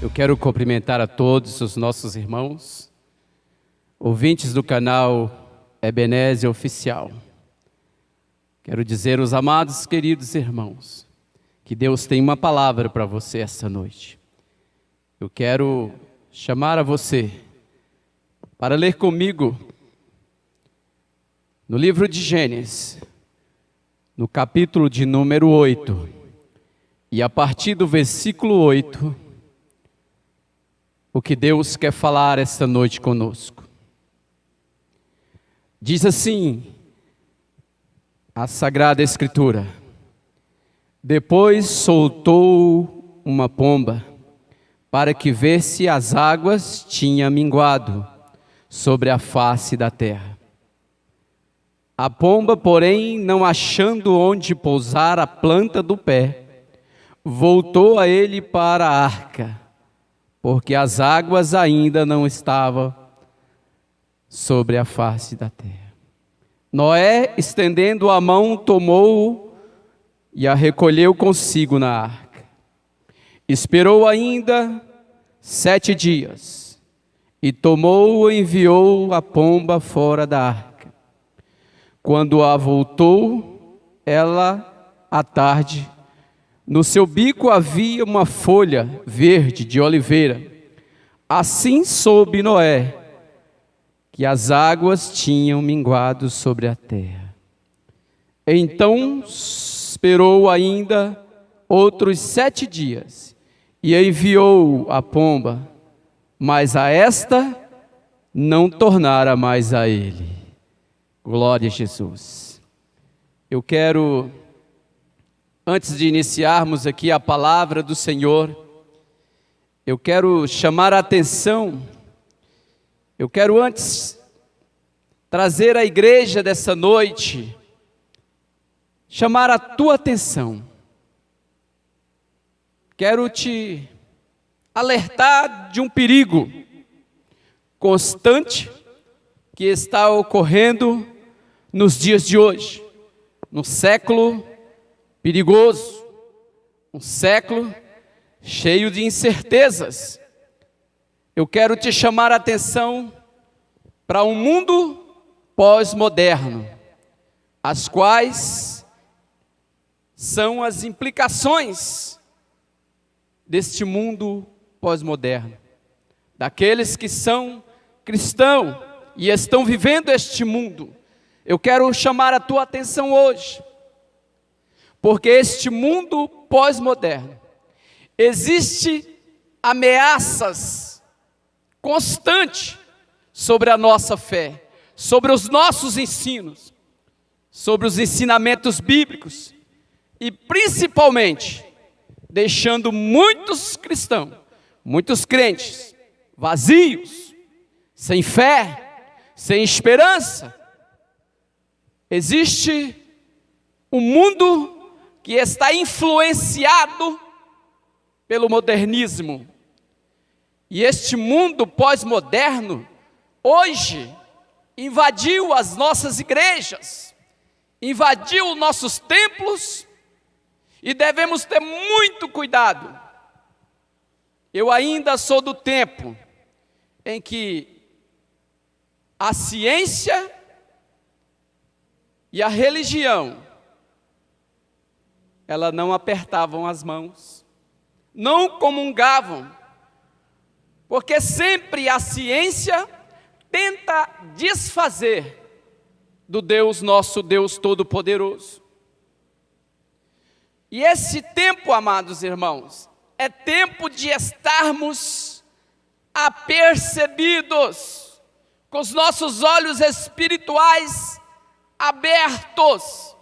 Eu quero cumprimentar a todos os nossos irmãos, ouvintes do canal Ebenezer Oficial. Quero dizer aos amados, queridos irmãos, que Deus tem uma palavra para você esta noite. Eu quero chamar a você para ler comigo no livro de Gênesis, no capítulo de número 8, e a partir do versículo 8, o que Deus quer falar esta noite conosco. Diz assim a Sagrada Escritura: depois soltou uma pomba, para que visse as águas tinham minguado sobre a face da terra. A pomba, porém, não achando onde pousar a planta do pé, voltou a ele para a arca, porque as águas ainda não estavam sobre a face da terra. Noé, estendendo a mão, tomou-o e a recolheu consigo na arca. Esperou ainda 7 dias, e tomou-o e enviou a pomba fora da arca. Quando a voltou, ela, à tarde, no seu bico havia uma folha verde de oliveira. Assim soube Noé que as águas tinham minguado sobre a terra. Então esperou ainda outros 7 dias e enviou a pomba, mas a esta não tornara mais a ele. Glória a Jesus. Eu quero, antes de iniciarmos aqui a palavra do Senhor, eu quero chamar a atenção, eu quero antes trazer à igreja dessa noite, chamar a tua atenção. Quero te alertar de um perigo constante que está ocorrendo nos dias de hoje, no século perigoso, um século cheio de incertezas. Eu quero te chamar a atenção para um mundo pós-moderno, as quais são as implicações deste mundo pós-moderno, daqueles que são cristãos e estão vivendo este mundo. Eu quero chamar a tua atenção hoje, porque este mundo pós-moderno, existe ameaças constantes sobre a nossa fé, sobre os nossos ensinos, sobre os ensinamentos bíblicos, e principalmente deixando muitos cristãos, muitos crentes, vazios, sem fé, sem esperança. Existe um mundo que está influenciado pelo modernismo. E este mundo pós-moderno, hoje, invadiu as nossas igrejas, invadiu nossos templos, e devemos ter muito cuidado. Eu ainda sou do tempo em que a ciência e a religião, elas não apertavam as mãos, não comungavam, porque sempre a ciência tenta desfazer do Deus, nosso Deus Todo-Poderoso. E esse tempo, amados irmãos, é tempo de estarmos apercebidos, com os nossos olhos espirituais abertos,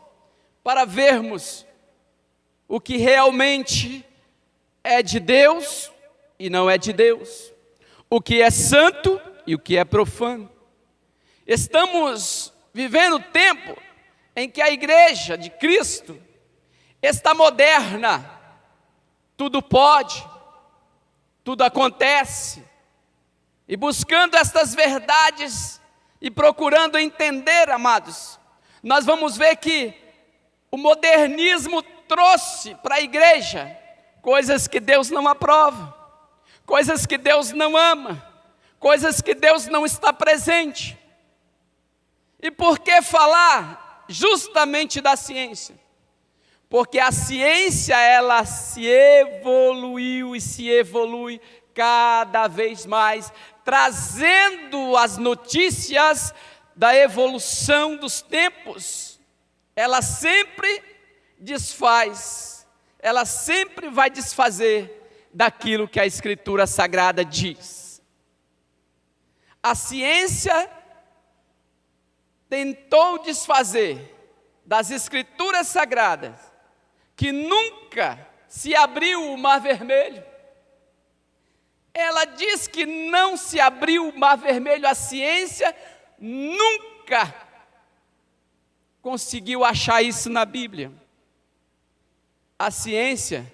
para vermos o que realmente é de Deus e não é de Deus, o que é santo e o que é profano. Estamos vivendo tempo em que a igreja de Cristo está moderna, tudo pode, tudo acontece, e buscando estas verdades e procurando entender, amados, nós vamos ver que o modernismo trouxe para a igreja coisas que Deus não aprova, coisas que Deus não ama, coisas que Deus não está presente. E por que falar justamente da ciência? Porque a ciência, ela se evoluiu e se evolui cada vez mais, trazendo as notícias da evolução dos tempos. Ela sempre desfaz, ela sempre vai desfazer daquilo que a Escritura Sagrada diz. A ciência tentou desfazer das Escrituras Sagradas que nunca se abriu o Mar Vermelho. Ela diz que não se abriu o Mar Vermelho. A ciência nunca conseguiu achar isso na Bíblia. A ciência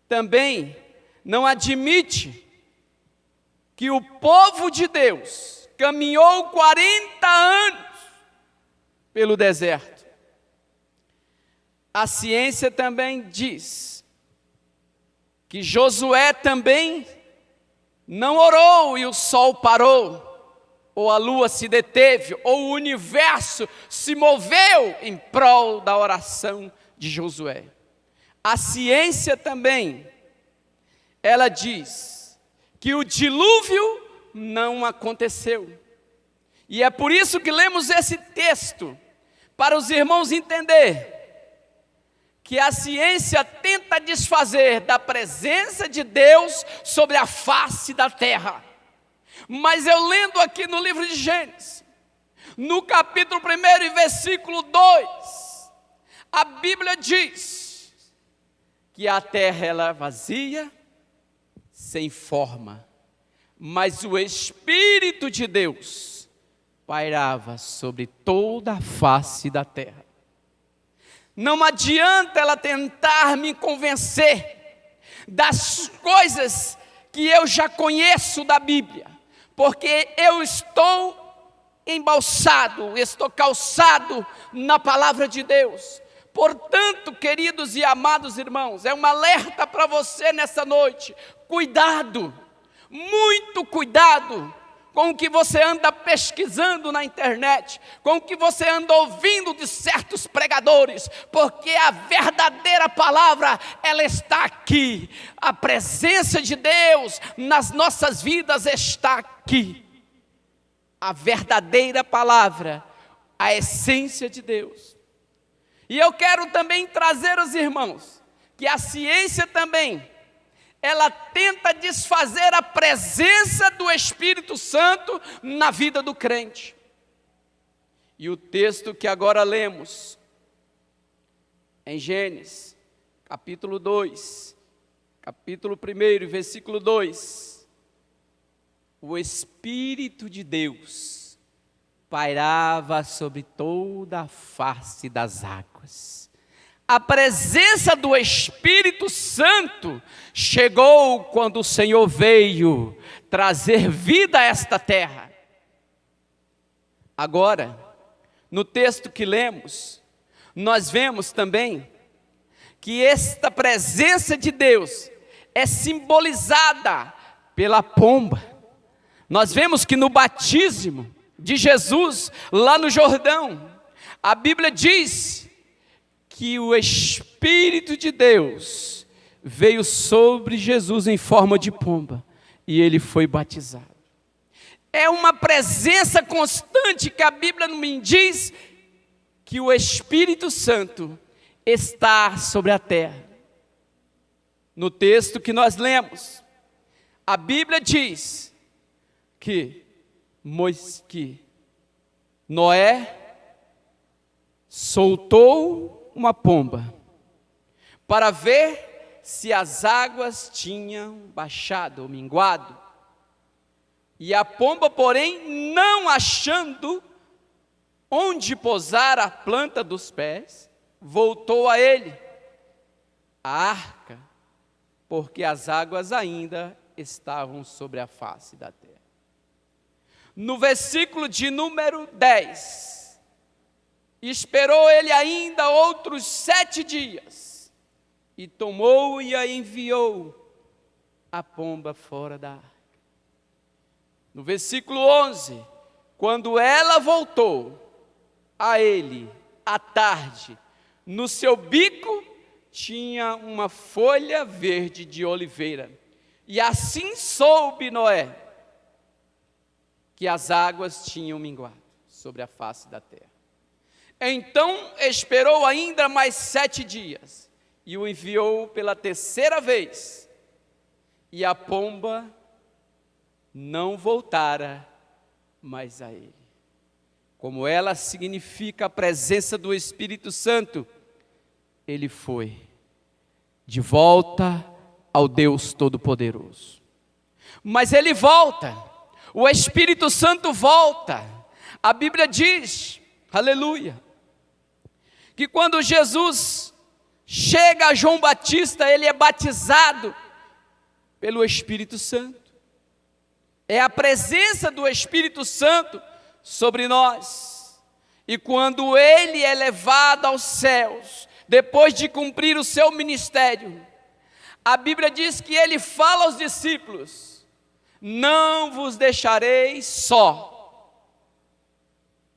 também não admite que o povo de Deus caminhou 40 anos pelo deserto. A ciência também diz que Josué também não orou e o sol parou, ou a lua se deteve, ou o universo se moveu em prol da oração de Josué. A ciência também, ela diz que o dilúvio não aconteceu. E é por isso que lemos esse texto, para os irmãos entenderem que a ciência tenta desfazer da presença de Deus sobre a face da terra. Mas eu lendo aqui no livro de Gênesis, no capítulo 1 e versículo 2, a Bíblia diz que a terra ela é vazia, sem forma, mas o Espírito de Deus pairava sobre toda a face da terra. Não adianta ela tentar me convencer das coisas que eu já conheço da Bíblia, porque eu estou embalsado, estou calçado na palavra de Deus. Portanto, queridos e amados irmãos, é um alerta para você nessa noite. Cuidado, muito cuidado com o que você anda pesquisando na internet, com o que você anda ouvindo de certos pregadores, porque a verdadeira palavra, ela está aqui. A presença de Deus nas nossas vidas está aqui. A verdadeira palavra, a essência de Deus. E eu quero também trazer aos irmãos, que a ciência também, ela tenta desfazer a presença do Espírito Santo na vida do crente. E o texto que agora lemos, em Gênesis, capítulo 2, capítulo 1, versículo 2. O Espírito de Deus pairava sobre toda a face das águas. A presença do Espírito Santo chegou quando o Senhor veio trazer vida a esta terra. Agora, no texto que lemos, nós vemos também que esta presença de Deus é simbolizada pela pomba. Nós vemos que no batismo de Jesus, lá no Jordão, a Bíblia diz que o Espírito de Deus veio sobre Jesus em forma de pomba, e ele foi batizado. É uma presença constante que a Bíblia me diz que o Espírito Santo está sobre a terra. No texto que nós lemos, a Bíblia diz que Noé soltou uma pomba para ver se as águas tinham baixado ou minguado. E a pomba, porém, não achando onde pousar a planta dos pés, voltou a ele, a arca, porque as águas ainda estavam sobre a face da terra. No versículo de número 10, esperou ele ainda outros 7 dias, e tomou e a enviou a pomba fora da arca. No versículo 11, quando ela voltou a ele à tarde, no seu bico tinha uma folha verde de oliveira. E assim soube Noé que as águas tinham minguado sobre a face da terra. Então esperou ainda mais 7 dias e o enviou pela 3ª vez. E a pomba não voltara mais a ele. Como ela significa a presença do Espírito Santo, ele foi de volta ao Deus Todo-Poderoso. Mas ele volta, o Espírito Santo volta. A Bíblia diz, aleluia, que quando Jesus chega a João Batista, ele é batizado pelo Espírito Santo. É a presença do Espírito Santo sobre nós. E quando ele é levado aos céus, depois de cumprir o seu ministério, a Bíblia diz que ele fala aos discípulos: não vos deixarei só,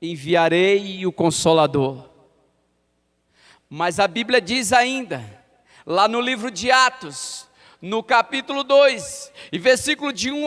enviarei o Consolador. Mas a Bíblia diz ainda, lá no livro de Atos, no capítulo 2, e versículo de 1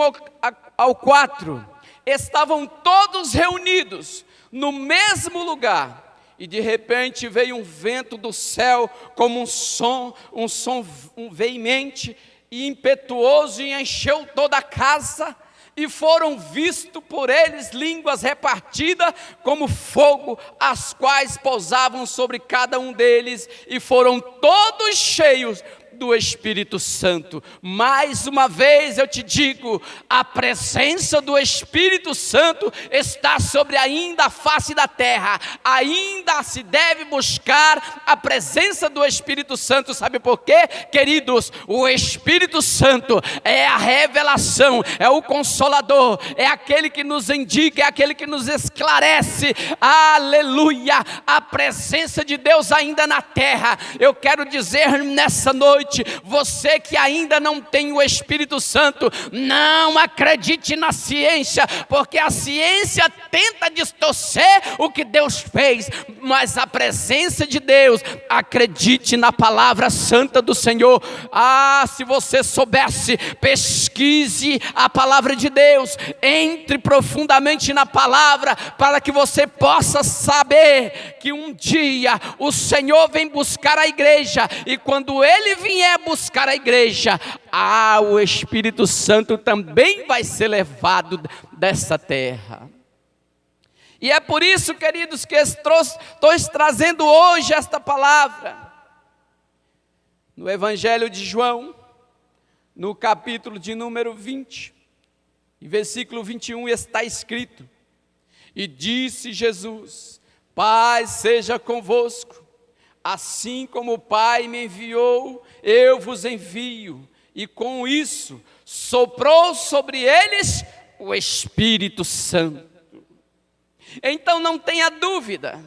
ao 4, estavam todos reunidos no mesmo lugar, e de repente veio um vento do céu, como um som veemente e impetuoso, e encheu toda a casa, e foram vistos por eles línguas repartidas como fogo, as quais pousavam sobre cada um deles, e foram todos cheios do Espírito Santo. Mais uma vez eu te digo, a presença do Espírito Santo está sobre ainda a face da terra. Ainda se deve buscar a presença do Espírito Santo. Sabe por quê, queridos? O Espírito Santo é a revelação, é o Consolador, é aquele que nos indica, é aquele que nos esclarece. Aleluia! A presença de Deus ainda na terra. Eu quero dizer nessa noite, você que ainda não tem o Espírito Santo, não acredite na ciência, porque a ciência tenta distorcer o que Deus fez, mas a presença de Deus, acredite na palavra santa do Senhor. Se você soubesse, pesquise a palavra de Deus, entre profundamente na palavra, para que você possa saber que um dia o Senhor vem buscar a igreja, e quando Ele vier buscar a igreja, o Espírito Santo também vai ser levado dessa terra. E é por isso, queridos, que estou trazendo hoje esta palavra. No Evangelho de João, no capítulo de número 20, e versículo 21, está escrito: e disse Jesus: paz seja convosco. Assim como o Pai me enviou, eu vos envio. E com isso, soprou sobre eles o Espírito Santo. Então não tenha dúvida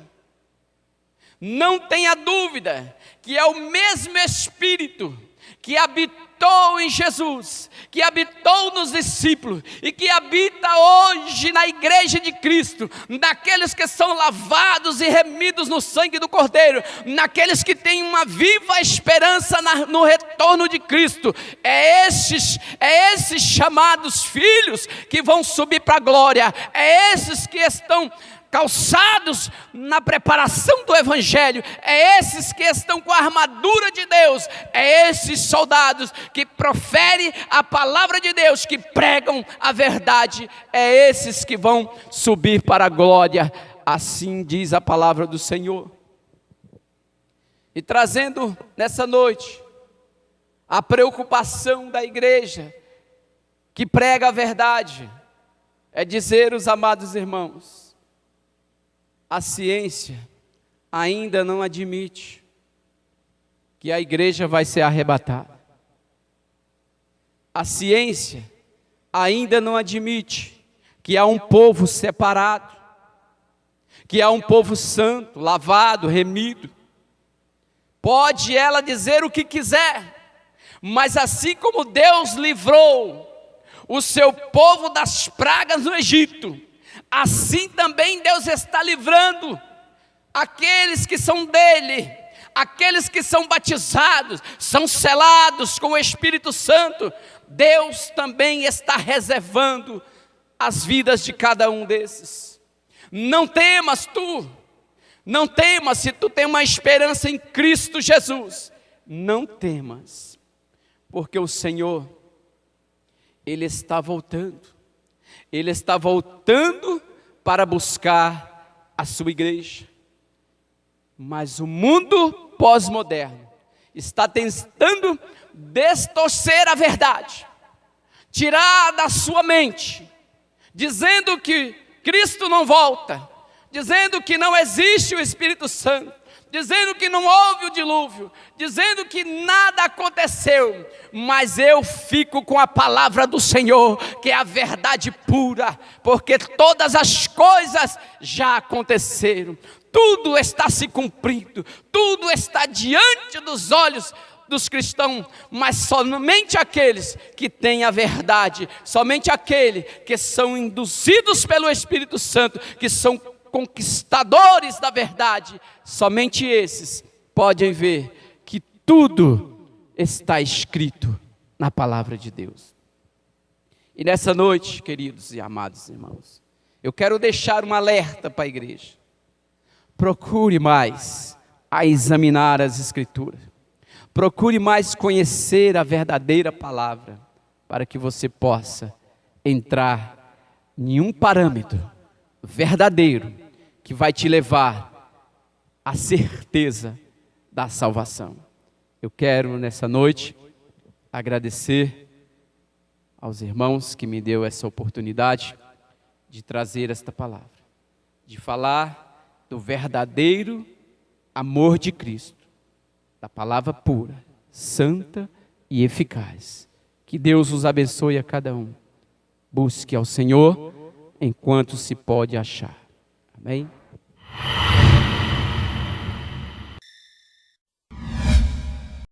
que é o mesmo Espírito que habitou em Jesus, que habitou nos discípulos e que habita hoje na igreja de Cristo, naqueles que são lavados e remidos no sangue do Cordeiro, naqueles que têm uma viva esperança no retorno de Cristo. É esses chamados filhos que vão subir para a glória, é esses que estão calçados na preparação do Evangelho, é esses que estão com a armadura de Deus, é esses soldados que proferem a palavra de Deus, que pregam a verdade, é esses que vão subir para a glória. Assim diz a palavra do Senhor. E trazendo nessa noite a preocupação da igreja que prega a verdade, é dizer, os amados irmãos, a ciência ainda não admite que a igreja vai ser arrebatada. A ciência ainda não admite que há um povo separado, que há um povo santo, lavado, remido. Pode ela dizer o que quiser, Mas assim como Deus livrou o seu povo das pragas no Egito, assim também Deus está livrando aqueles que são dele, aqueles que são batizados, são selados com o Espírito Santo. Deus também está reservando as vidas de cada um desses. Não temas tu, não temas se tu tem uma esperança em Cristo Jesus. Não temas, porque o Senhor, Ele está voltando. Ele está voltando para buscar a sua igreja. Mas o mundo pós-moderno está tentando distorcer a verdade, tirar da sua mente, dizendo que Cristo não volta, dizendo que não existe o Espírito Santo, dizendo que não houve o dilúvio, dizendo que nada aconteceu. Mas eu fico com a palavra do Senhor, que é a verdade pura, porque todas as coisas já aconteceram, tudo está se cumprindo, tudo está diante dos olhos dos cristãos, mas somente aqueles que têm a verdade, somente aqueles que são induzidos pelo Espírito Santo, que são conquistadores da verdade, somente esses podem ver que tudo está escrito na palavra de Deus. E nessa noite, queridos e amados irmãos, eu quero deixar um alerta para a igreja. Procure mais a examinar as Escrituras. Procure mais conhecer a verdadeira palavra, para que você possa entrar em um parâmetro verdadeiro, que vai te levar à certeza da salvação. Eu quero nessa noite agradecer aos irmãos que me deu essa oportunidade de trazer esta palavra, de falar do verdadeiro amor de Cristo, da palavra pura, santa e eficaz. Que Deus os abençoe a cada um. Busque ao Senhor enquanto se pode achar. Amém?